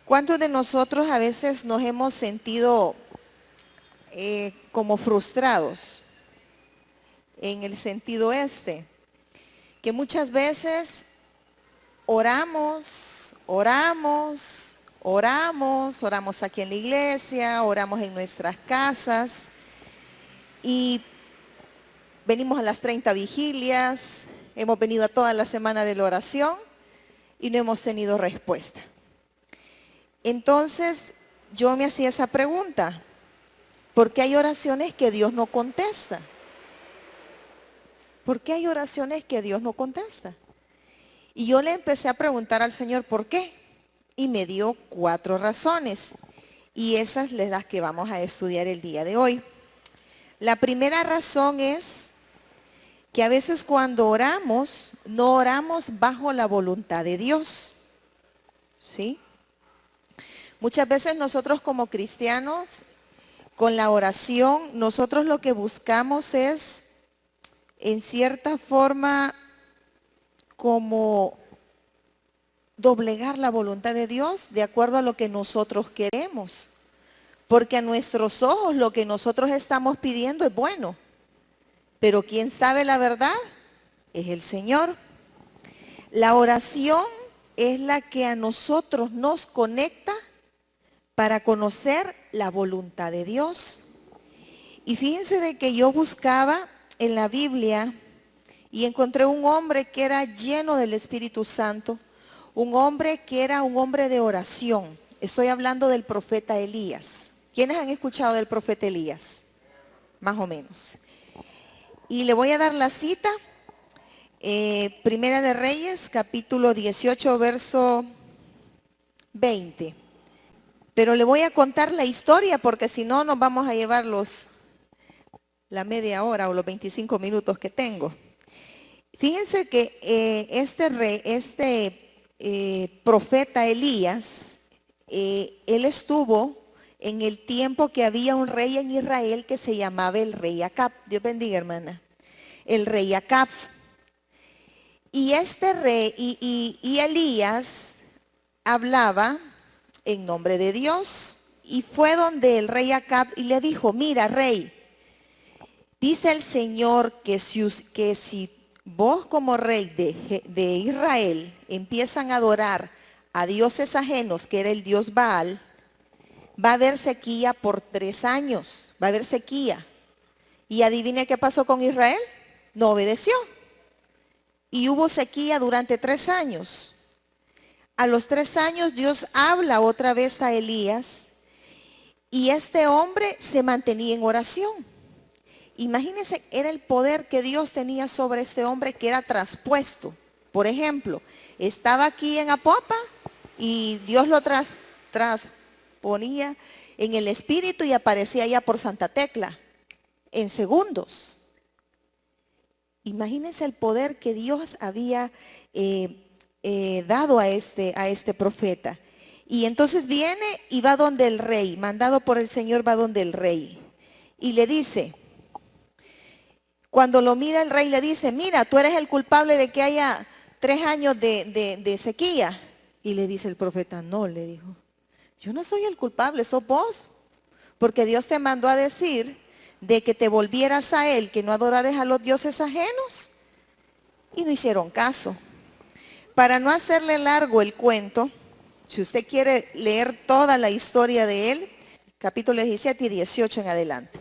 ¿Cuántos de nosotros a veces nos hemos sentido como frustrados en el sentido que muchas veces oramos aquí en la iglesia, oramos en nuestras casas y venimos a las 30 vigilias, hemos venido a toda la semana de la oración y no hemos tenido respuesta? Entonces yo me hacía esa pregunta: ¿por qué hay oraciones que Dios no contesta? ¿Por qué hay oraciones que Dios no contesta? Y yo le empecé a preguntar al Señor ¿por qué? Y me dio 4 razones. Y esas son las que vamos a estudiar el día de hoy. La primera razón es que a veces cuando oramos, no oramos bajo la voluntad de Dios. ¿Sí? Muchas veces nosotros como cristianos, con la oración, nosotros lo que buscamos es, en cierta forma, como doblegar la voluntad de Dios de acuerdo a lo que nosotros queremos. Porque a nuestros ojos lo que nosotros estamos pidiendo es bueno. Pero quien sabe la verdad es el Señor. La oración es la que a nosotros nos conecta para conocer la voluntad de Dios. Y fíjense de que yo buscaba en la Biblia y encontré un hombre que era lleno del Espíritu Santo, un hombre que era un hombre de oración. Estoy hablando del profeta Elías. ¿Quiénes han escuchado del profeta Elías? Más o menos. Y le voy a dar la cita, Primera de Reyes, capítulo 18, verso 20. Pero le voy a contar la historia porque si no nos vamos a llevar la media hora o los 25 minutos que tengo. Fíjense que profeta Elías, él estuvo en el tiempo que había un rey en Israel que se llamaba el rey Acab. Dios bendiga, hermana. El rey Acab. Y este rey y Elías hablaba en nombre de Dios y fue donde el rey Acab y le dijo: mira, rey, dice el Señor que si vos como rey de Israel empiezan a adorar a dioses ajenos, que era el dios Baal, va a haber sequía por 3 años, va a haber sequía. Y adivine qué pasó con Israel, no obedeció. Y hubo sequía durante 3 años. A los 3 años Dios habla otra vez a Elías y este hombre se mantenía en oración. Imagínense, era el poder que Dios tenía sobre ese hombre que era traspuesto. Por ejemplo, estaba aquí en Apopa y Dios lo transponía en el espíritu y aparecía allá por Santa Tecla en segundos. Imagínense el poder que Dios había dado a este profeta. Y entonces viene y va donde el rey, mandado por el Señor, va donde el rey. Y le dice, cuando lo mira el rey, le dice: mira, tú eres el culpable de que haya 3 años de sequía. Y le dice el profeta: no, le dijo, yo no soy el culpable, sos vos. Porque Dios te mandó a decir de que te volvieras a Él, que no adorares a los dioses ajenos. Y no hicieron caso. Para no hacerle largo el cuento, si usted quiere leer toda la historia de él, capítulo 17 y 18 en adelante.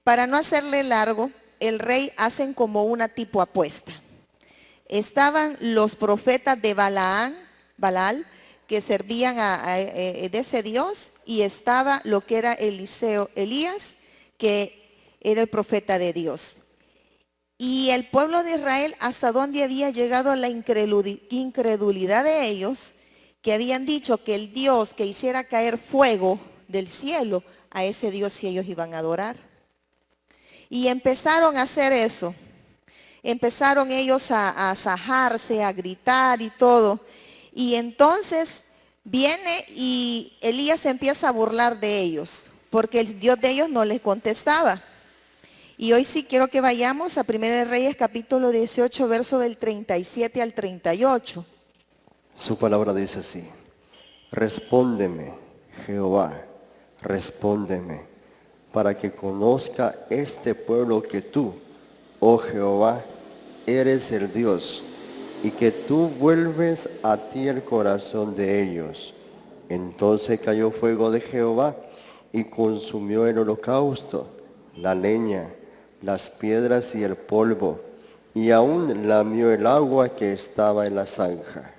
Para no hacerle largo, el rey hacen como una tipo apuesta. Estaban los profetas de Balaal, que servían de ese Dios, y estaba lo que era Elías, que era el profeta de Dios. Y el pueblo de Israel, hasta donde había llegado la incredulidad de ellos, que habían dicho que el Dios que hiciera caer fuego del cielo, a ese Dios sí ellos iban a adorar. Y empezaron a hacer eso. Empezaron ellos a asajarse, a gritar y todo. Y entonces viene y Elías empieza a burlar de ellos, porque el Dios de ellos no les contestaba. Y hoy sí quiero que vayamos a 1 de Reyes capítulo 18, verso del 37 al 38. Su palabra dice así: Respóndeme, Jehová, respóndeme, para que conozca este pueblo que tú, oh Jehová, eres el Dios, y que tú vuelves a ti el corazón de ellos. Entonces cayó fuego de Jehová y consumió el holocausto, la leña, las piedras y el polvo, y aún lamió el agua que estaba en la zanja.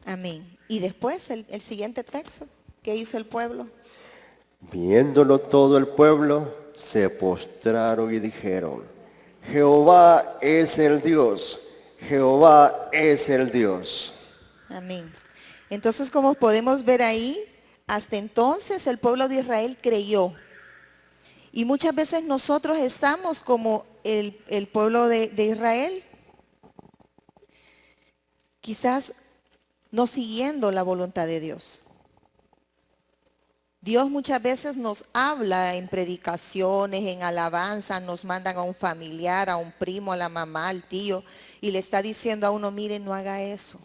Amén. Y después el siguiente texto, ¿qué hizo el pueblo? Viéndolo todo el pueblo, se postraron y dijeron: Jehová es el Dios, Jehová es el Dios. Amén. Entonces, como podemos ver ahí, hasta entonces el pueblo de Israel creyó. Y muchas veces nosotros estamos como el pueblo de Israel, quizás no siguiendo la voluntad de Dios. Dios muchas veces nos habla en predicaciones, en alabanza, nos mandan a un familiar, a un primo, a la mamá, al tío, y le está diciendo a uno: mire, no haga eso.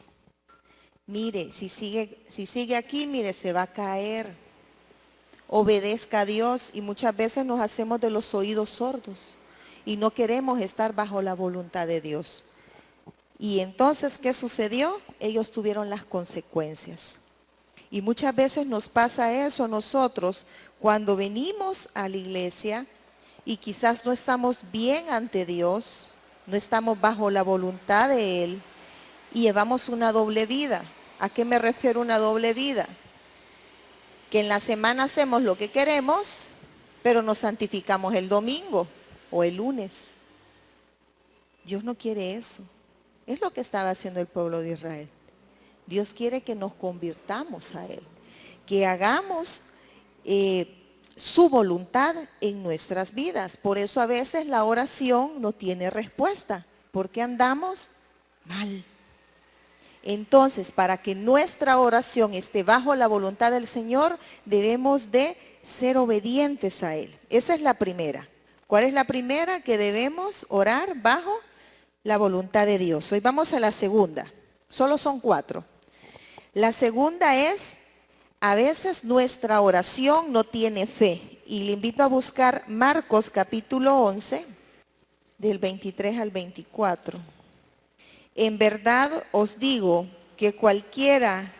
Mire, si sigue aquí, mire, se va a caer. Obedezca a Dios, y muchas veces nos hacemos de los oídos sordos y no queremos estar bajo la voluntad de Dios. Y entonces, ¿qué sucedió? Ellos tuvieron las consecuencias. Y muchas veces nos pasa eso a nosotros cuando venimos a la iglesia y quizás no estamos bien ante Dios, no estamos bajo la voluntad de Él y llevamos una doble vida. ¿A qué me refiero una doble vida? Que en la semana hacemos lo que queremos, pero nos santificamos el domingo o el lunes. Dios no quiere eso. Es lo que estaba haciendo el pueblo de Israel. Dios quiere que nos convirtamos a Él, que hagamos su voluntad en nuestras vidas. Por eso a veces la oración no tiene respuesta, porque andamos mal. Entonces, para que nuestra oración esté bajo la voluntad del Señor, debemos de ser obedientes a Él. Esa es la primera. ¿Cuál es la primera? Que debemos orar bajo la voluntad de Dios. Hoy vamos a la segunda. Solo son 4. La segunda es, a veces nuestra oración no tiene fe. Y le invito a buscar Marcos capítulo 11, del 23 al 24. En verdad os digo que cualquiera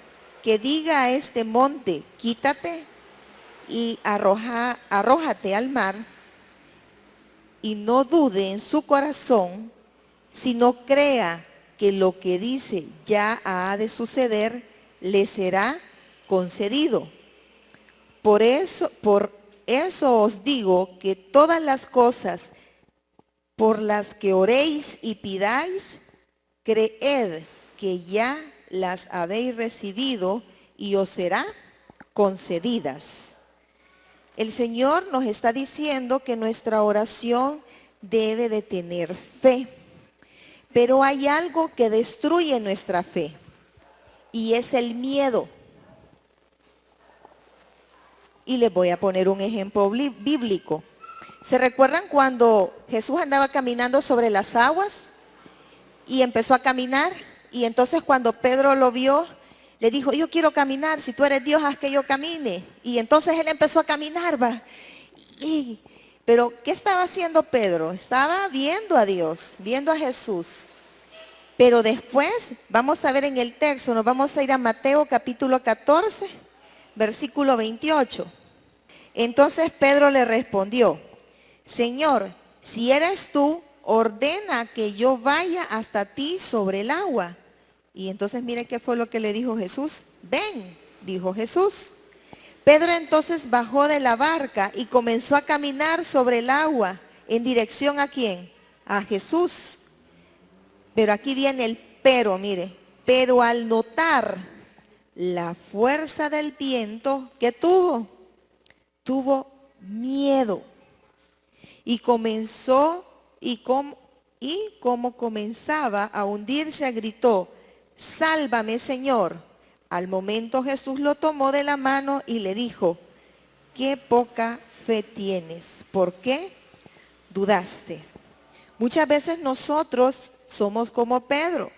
que diga a este monte, quítate y arrójate al mar, y no dude en su corazón, sino crea que lo que dice ya ha de suceder, le será concedido. Por eso os digo que todas las cosas por las que oréis y pidáis, creed que ya las habéis recibido y os será concedidas. El Señor nos está diciendo que nuestra oración debe de tener fe. Pero hay algo que destruye nuestra fe y es el miedo. Y les voy a poner un ejemplo bíblico. ¿Se recuerdan cuando Jesús andaba caminando sobre las aguas y empezó a caminar? Y entonces cuando Pedro lo vio, le dijo: yo quiero caminar, si tú eres Dios, haz que yo camine. Y entonces él empezó a caminar, va. Pero ¿qué estaba haciendo Pedro? Estaba viendo a Dios, viendo a Jesús. Pero después, vamos a ver en el texto, nos vamos a ir a Mateo capítulo 14, versículo 28. Entonces Pedro le respondió: Señor, si eres tú, ordena que yo vaya hasta ti sobre el agua. Y entonces mire qué fue lo que le dijo Jesús. Ven, dijo Jesús. Pedro entonces bajó de la barca y comenzó a caminar sobre el agua. ¿En dirección a quién? A Jesús. Pero aquí viene el pero, mire. Pero al notar la fuerza del viento, ¿qué tuvo? Tuvo miedo. Y comenzó, como comenzaba a hundirse, gritó: sálvame, Señor. Al momento Jesús lo tomó de la mano y le dijo: qué poca fe tienes, ¿por qué dudaste? Muchas veces nosotros somos como Pedro.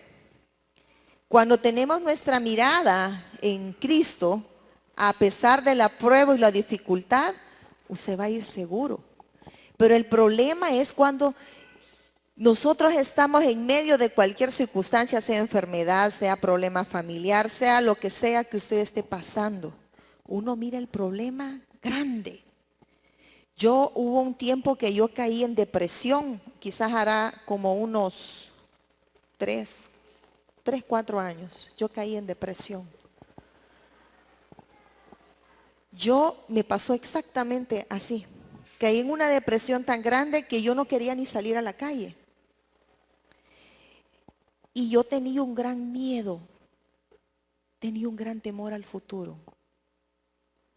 Cuando tenemos nuestra mirada en Cristo, a pesar de la prueba y la dificultad, usted va a ir seguro. Pero el problema es cuando nosotros estamos en medio de cualquier circunstancia, sea enfermedad, sea problema familiar, sea lo que sea que usted esté pasando. Uno mira el problema grande. Hubo un tiempo que yo caí en depresión, quizás hará como unos 4 años, yo caí en depresión. Me pasó exactamente así. Caí en una depresión tan grande que yo no quería ni salir a la calle. Y yo tenía un gran miedo, tenía un gran temor al futuro.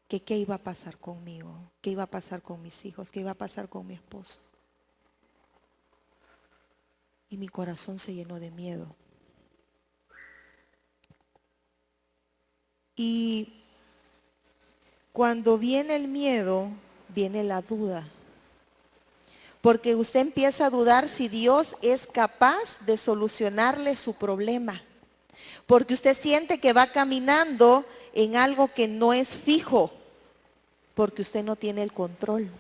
Que qué iba a pasar conmigo, qué iba a pasar con mis hijos, qué iba a pasar con mi esposo. Y mi corazón se llenó de miedo. Y cuando viene el miedo, viene la duda. Porque usted empieza a dudar si Dios es capaz de solucionarle su problema. Porque usted siente que va caminando en algo que no es fijo. Porque usted no tiene el control.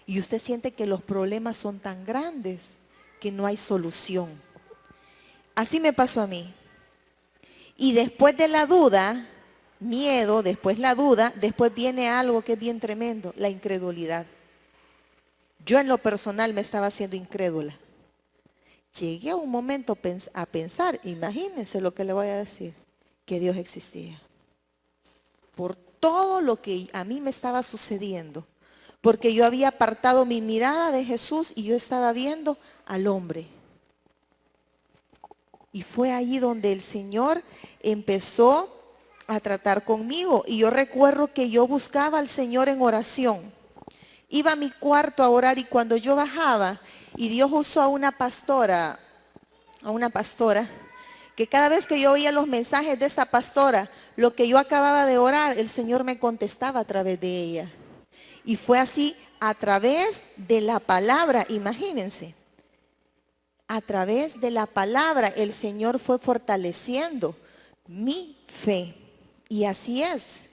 Y usted siente que los problemas son tan grandes que no hay solución. Así me pasó a mí. Y después de la duda, miedo, después la duda, después viene algo que es bien tremendo, la incredulidad. Yo en lo personal me estaba haciendo incrédula. Llegué a un momento a pensar, imagínense lo que le voy a decir, que Dios existía. Por todo lo que a mí me estaba sucediendo, porque yo había apartado mi mirada de Jesús y yo estaba viendo al hombre. Y fue allí donde el Señor empezó a tratar conmigo. Y yo recuerdo que yo buscaba al Señor en oración. Iba a mi cuarto a orar y cuando yo bajaba, y Dios usó a una pastora, que cada vez que yo oía los mensajes de esa pastora, lo que yo acababa de orar, el Señor me contestaba a través de ella. Y fue así a través de la palabra, imagínense. A través de la palabra el Señor fue fortaleciendo mi fe. Y así es.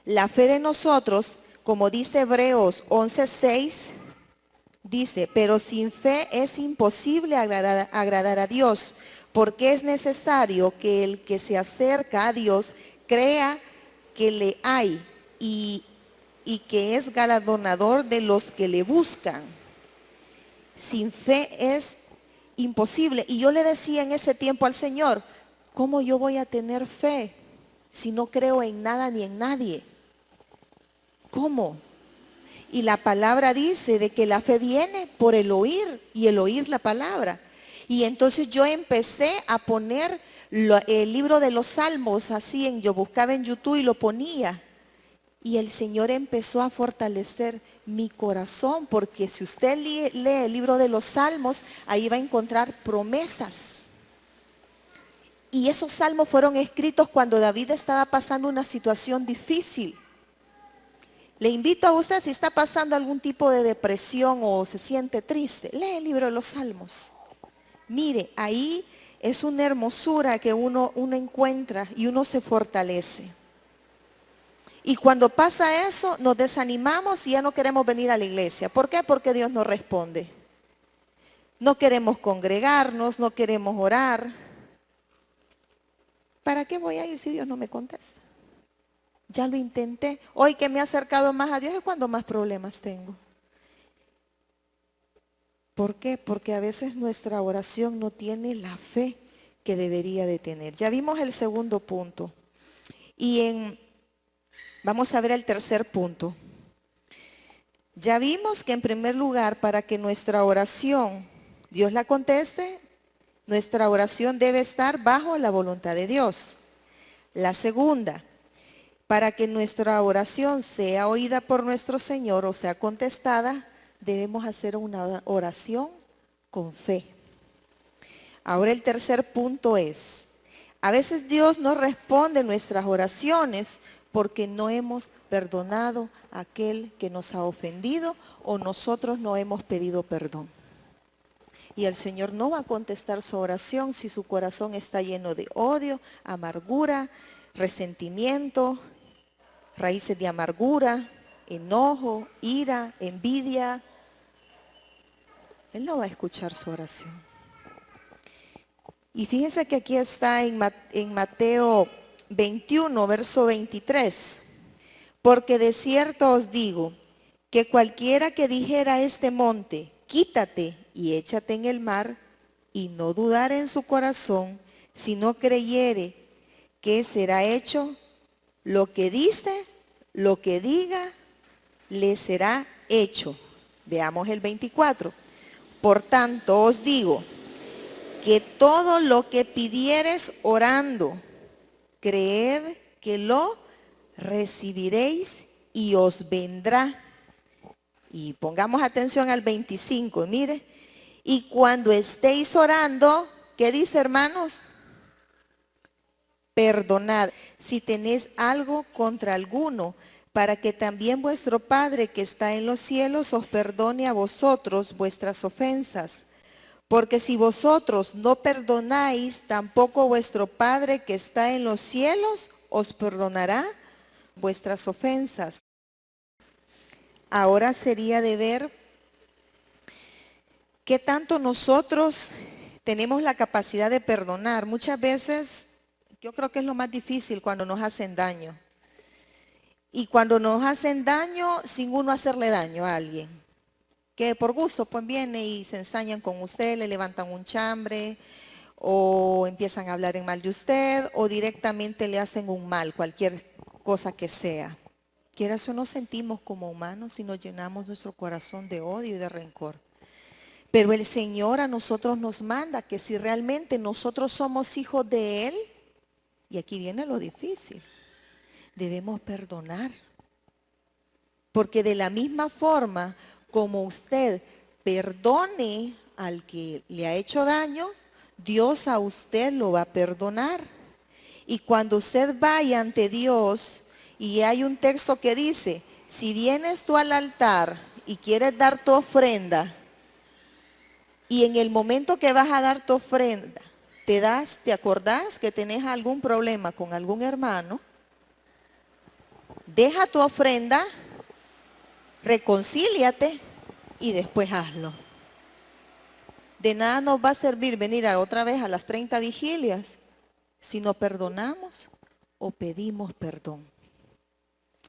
La fe de nosotros, como dice Hebreos 11:6, dice, pero sin fe es imposible agradar a Dios, porque es necesario que el que se acerca a Dios crea que le hay y que es galardonador de los que le buscan. Sin fe es imposible. Y yo le decía en ese tiempo al Señor, ¿cómo yo voy a tener fe si no creo en nada ni en nadie? ¿Cómo? Y la palabra dice de que la fe viene por el oír y el oír la palabra. Y entonces yo empecé a poner el libro de los Salmos así, yo buscaba en YouTube y lo ponía. Y el Señor empezó a fortalecer mi corazón, porque si usted lee el libro de los Salmos, ahí va a encontrar promesas. Y esos salmos fueron escritos cuando David estaba pasando una situación difícil. Le invito a usted, si está pasando algún tipo de depresión o se siente triste, lee el libro de los Salmos. Mire, ahí es una hermosura que uno encuentra y uno se fortalece. Y cuando pasa eso, nos desanimamos y ya no queremos venir a la iglesia. ¿Por qué? Porque Dios no responde. No queremos congregarnos, no queremos orar. ¿Para qué voy a ir si Dios no me contesta? Ya lo intenté. Hoy que me he acercado más a Dios es cuando más problemas tengo. ¿Por qué? Porque a veces nuestra oración no tiene la fe que debería de tener. Ya vimos el segundo punto. Vamos a ver el tercer punto. Ya vimos que en primer lugar, para que nuestra oración, Dios la conteste, nuestra oración debe estar bajo la voluntad de Dios. La segunda, para que nuestra oración sea oída por nuestro Señor o sea contestada, debemos hacer una oración con fe. Ahora el tercer punto es, a veces Dios no responde nuestras oraciones porque no hemos perdonado a aquel que nos ha ofendido o nosotros no hemos pedido perdón. Y el Señor no va a contestar su oración si su corazón está lleno de odio, amargura, resentimiento, raíces de amargura, enojo, ira, envidia. Él no va a escuchar su oración. Y fíjense que aquí está en Mateo 21, verso 23. Porque de cierto os digo, que cualquiera que dijera a este monte, quítate y échate en el mar, y no dudare en su corazón, sino creyere que será hecho lo que dice, lo que diga, le será hecho. Veamos el 24. Por tanto os digo, que todo lo que pidiereis orando, creed que lo recibiréis y os vendrá. Y pongamos atención al 25, mire. Y cuando estéis orando, ¿qué dice, hermanos? Perdonad si tenéis algo contra alguno, para que también vuestro Padre que está en los cielos os perdone a vosotros vuestras ofensas. Porque si vosotros no perdonáis, tampoco vuestro Padre que está en los cielos os perdonará vuestras ofensas. Ahora sería de ver qué tanto nosotros tenemos la capacidad de perdonar. Muchas veces yo creo que es lo más difícil cuando nos hacen daño. Y cuando nos hacen daño sin uno hacerle daño a alguien. Que por gusto pues viene y se ensañan con usted, le levantan un chambre o empiezan a hablar en mal de usted o directamente le hacen un mal, cualquier cosa que sea. Quieras o no, sentimos como humanos y nos llenamos nuestro corazón de odio y de rencor. Pero el Señor a nosotros nos manda que si realmente nosotros somos hijos de Él, y aquí viene lo difícil, debemos perdonar. Porque de la misma forma como usted perdone al que le ha hecho daño, Dios a usted lo va a perdonar. Y cuando usted vaya ante Dios, y hay un texto que dice, si vienes tú al altar y quieres dar tu ofrenda, y en el momento que vas a dar tu ofrenda, te acordás que tenés algún problema con algún hermano, deja tu ofrenda, reconcíliate y después hazlo. De nada nos va a servir venir otra vez a las 30 vigilias si no perdonamos o pedimos perdón.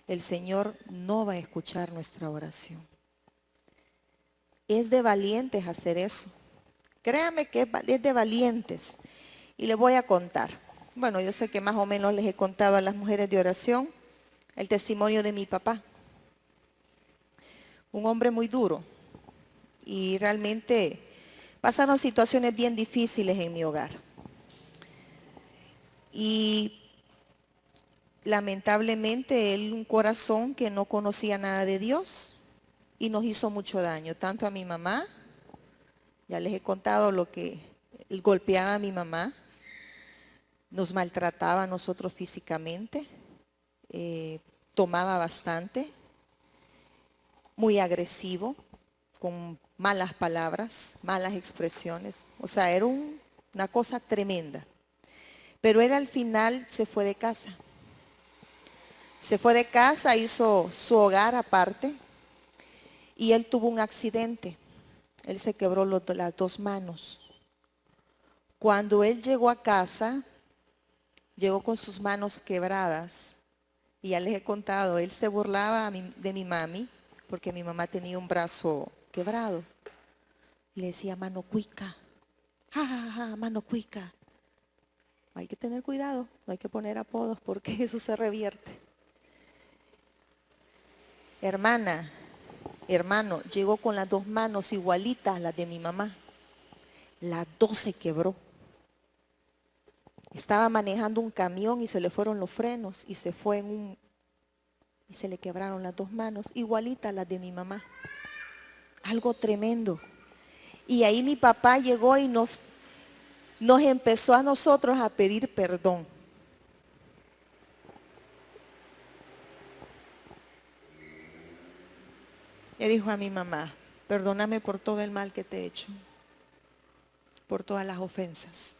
El Señor no va a escuchar nuestra oración. Es de valientes hacer eso. Créame que es de valientes. Y les voy a contar. Bueno, yo sé que más o menos les he contado a las mujeres de oración el testimonio de mi papá. Un hombre muy duro. Y realmente pasaron situaciones bien difíciles en mi hogar. Y lamentablemente él un corazón que no conocía nada de Dios y nos hizo mucho daño, tanto a mi mamá, ya les he contado lo que él golpeaba a mi mamá, nos maltrataba a nosotros físicamente, tomaba bastante, muy agresivo, con malas palabras, malas expresiones, o sea, era una cosa tremenda. Pero él al final se fue de casa. Se fue de casa, hizo su hogar aparte y él tuvo un accidente. Él se quebró las dos manos. Cuando él llegó a casa, llegó con sus manos quebradas. Y ya les he contado, él se burlaba de mi mami porque mi mamá tenía un brazo quebrado. Le decía mano cuica. Ja, ja, ja, mano cuica. Hay que tener cuidado, no hay que poner apodos porque eso se revierte. Hermana, hermano, llegó con las dos manos igualitas a las de mi mamá. Las dos se quebró. Estaba manejando un camión y se le fueron los frenos y se fue y se le quebraron las dos manos, igualitas a las de mi mamá. Algo tremendo. Y ahí mi papá llegó y nos empezó a nosotros a pedir perdón. Le dijo a mi mamá, perdóname por todo el mal que te he hecho. por todas las ofensas.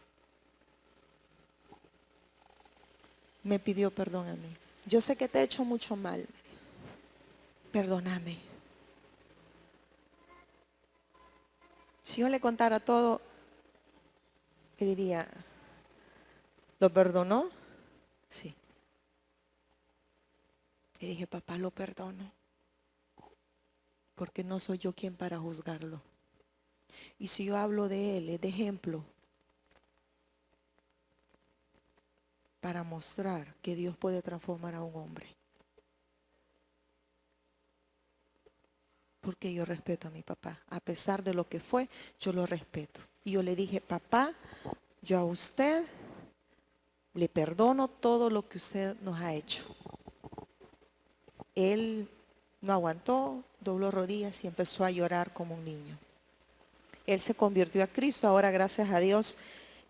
Me pidió perdón a mí. Yo sé que te he hecho mucho mal. Perdóname. Si yo le contara todo, ¿qué diría? ¿Lo perdonó? Sí. Y dije, papá, lo perdono. Porque no soy yo quien para juzgarlo. Y si yo hablo de él, es de ejemplo para mostrar que Dios puede transformar a un hombre. Porque yo respeto a mi papá. A pesar de lo que fue, yo lo respeto. Y yo le dije, papá, yo a usted le perdono todo lo que usted nos ha hecho. Él no aguantó, dobló rodillas y empezó a llorar como un niño. Él se convirtió a Cristo, ahora gracias a Dios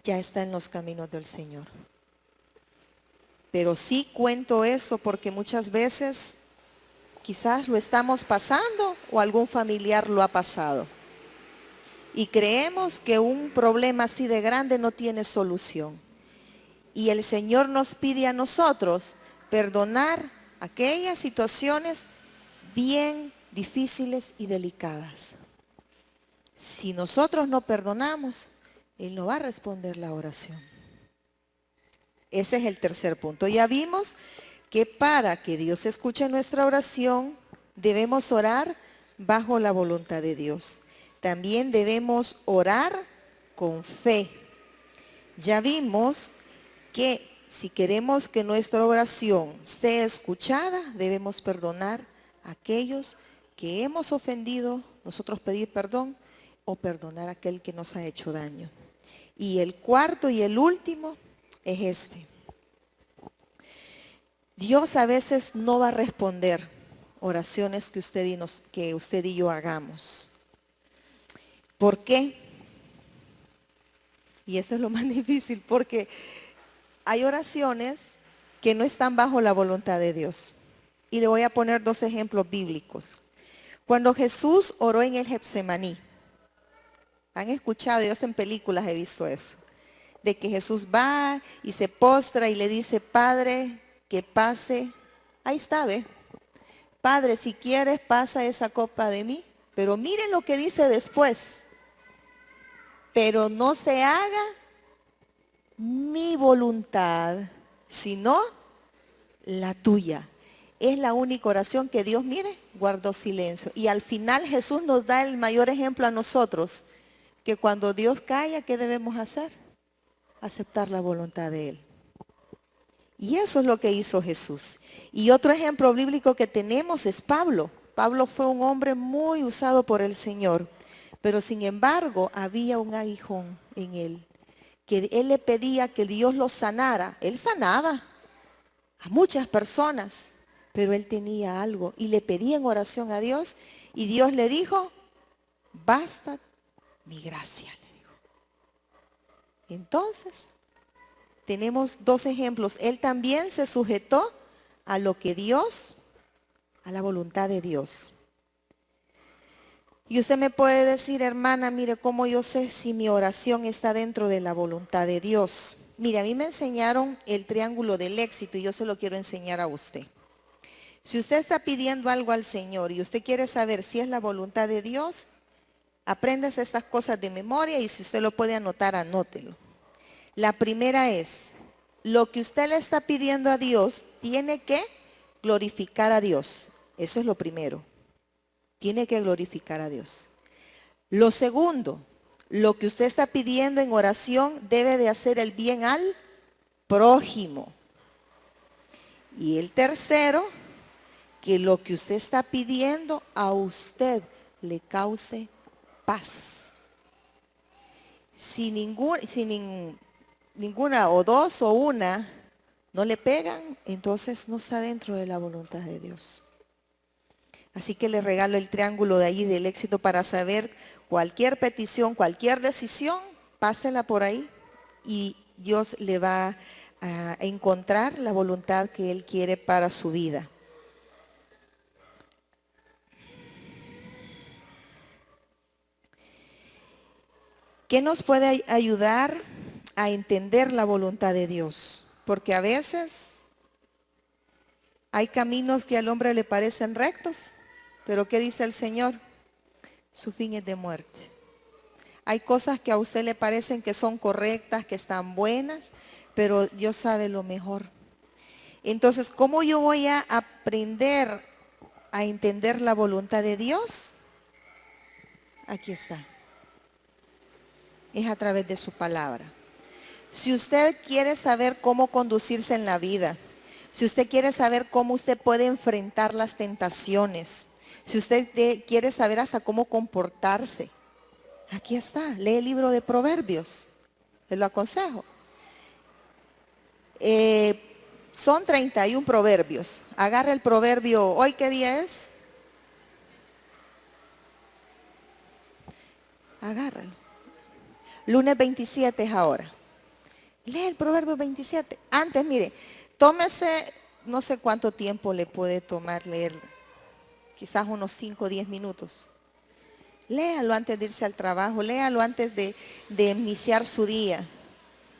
ya está en los caminos del Señor. Pero sí cuento eso porque muchas veces quizás lo estamos pasando o algún familiar lo ha pasado. Y creemos que un problema así de grande no tiene solución. Y el Señor nos pide a nosotros perdonar aquellas situaciones bien difíciles y delicadas. Si nosotros no perdonamos, Él no va a responder la oración. Ese es el tercer punto. Ya vimos que para que Dios escuche nuestra oración, debemos orar bajo la voluntad de Dios. También debemos orar con fe. Ya vimos que si queremos que nuestra oración sea escuchada, debemos perdonar a aquellos que hemos ofendido, nosotros pedir perdón o perdonar a aquel que nos ha hecho daño. Y el cuarto y el último es este. Dios a veces no va a responder oraciones que usted y yo hagamos. ¿Por qué? Y eso es lo más difícil, porque hay oraciones que no están bajo la voluntad de Dios. Y le voy a poner 2 ejemplos bíblicos. Cuando Jesús oró en el Getsemaní, han escuchado, yo en películas he visto eso, de que Jesús va y se postra y le dice, Padre, que pase, ahí está, ¿ve? Padre, si quieres, pasa esa copa de mí. Pero miren lo que dice después. Pero no se haga mi voluntad, sino la tuya. Es la única oración que Dios, mire, guardó silencio. Y al final Jesús nos da el mayor ejemplo a nosotros, que cuando Dios calla, ¿qué debemos hacer? Aceptar la voluntad de Él. Y eso es lo que hizo Jesús. Y otro ejemplo bíblico que tenemos es Pablo. Pablo fue un hombre muy usado por el Señor, pero sin embargo había un aguijón en él, que él le pedía que Dios lo sanara. Él sanaba a muchas personas, pero él tenía algo y le pedía en oración a Dios y Dios le dijo, basta mi gracia, le dijo. Entonces, tenemos 2 ejemplos. Él también se sujetó a lo que Dios, a la voluntad de Dios. Y usted me puede decir, hermana, mire cómo yo sé si mi oración está dentro de la voluntad de Dios. Mire, a mí me enseñaron el triángulo del éxito y yo se lo quiero enseñar a usted. Si usted está pidiendo algo al Señor y usted quiere saber si es la voluntad de Dios, apréndase estas cosas de memoria y si usted lo puede anotar, anótelo. La primera es, lo que usted le está pidiendo a Dios tiene que glorificar a Dios. Eso es lo primero. Tiene que glorificar a Dios. Lo segundo, lo que usted está pidiendo en oración debe de hacer el bien al prójimo. Y el tercero, que lo que usted está pidiendo a usted le cause paz. Si ninguna o 2 o una no le pegan, entonces no está dentro de la voluntad de Dios. Así que le regalo el triángulo de ahí del éxito para saber cualquier petición, cualquier decisión, pásela por ahí y Dios le va a encontrar la voluntad que Él quiere para su vida. ¿Qué nos puede ayudar a entender la voluntad de Dios? Porque a veces hay caminos que al hombre le parecen rectos, pero ¿qué dice el Señor? Su fin es de muerte. Hay cosas que a usted le parecen que son correctas, que están buenas, pero Dios sabe lo mejor. Entonces, ¿cómo yo voy a aprender a entender la voluntad de Dios? Aquí está. Es a través de su palabra. Si usted quiere saber cómo conducirse en la vida, si usted quiere saber cómo usted puede enfrentar las tentaciones, si usted quiere saber hasta cómo comportarse, aquí está, lee el libro de Proverbios, te lo aconsejo. Son 31 proverbios. Agarra el proverbio, ¿hoy qué día es? Agárralo. Lunes 27 es ahora. Lee el proverbio 27. Antes, mire, tómese, no sé cuánto tiempo le puede tomar leer, quizás unos 5 o 10 minutos. Léalo antes de irse al trabajo, léalo antes de iniciar su día.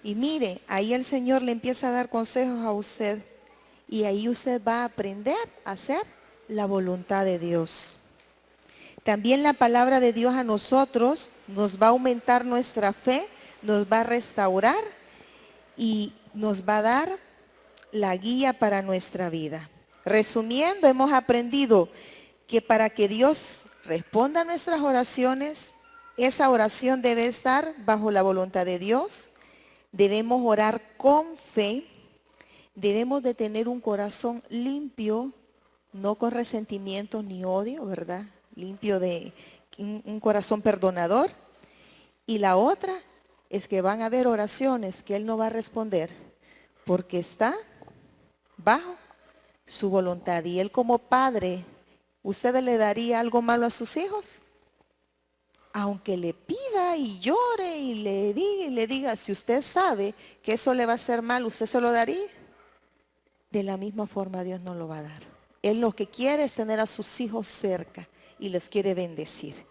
Y mire, ahí el Señor le empieza a dar consejos a usted. Y ahí usted va a aprender a hacer la voluntad de Dios. También la palabra de Dios a nosotros nos va a aumentar nuestra fe, nos va a restaurar y nos va a dar la guía para nuestra vida. Resumiendo, hemos aprendido que para que Dios responda a nuestras oraciones, esa oración debe estar bajo la voluntad de Dios. Debemos orar con fe, debemos de tener un corazón limpio, no con resentimientos ni odio, ¿verdad? Limpio de un corazón perdonador. Y la otra es que van a haber oraciones que Él no va a responder porque está bajo su voluntad. Y Él como padre, ¿usted le daría algo malo a sus hijos? Aunque le pida y llore y le diga, si usted sabe que eso le va a hacer mal, ¿usted se lo daría? De la misma forma Dios no lo va a dar. Él lo que quiere es tener a sus hijos cerca y los quiere bendecir.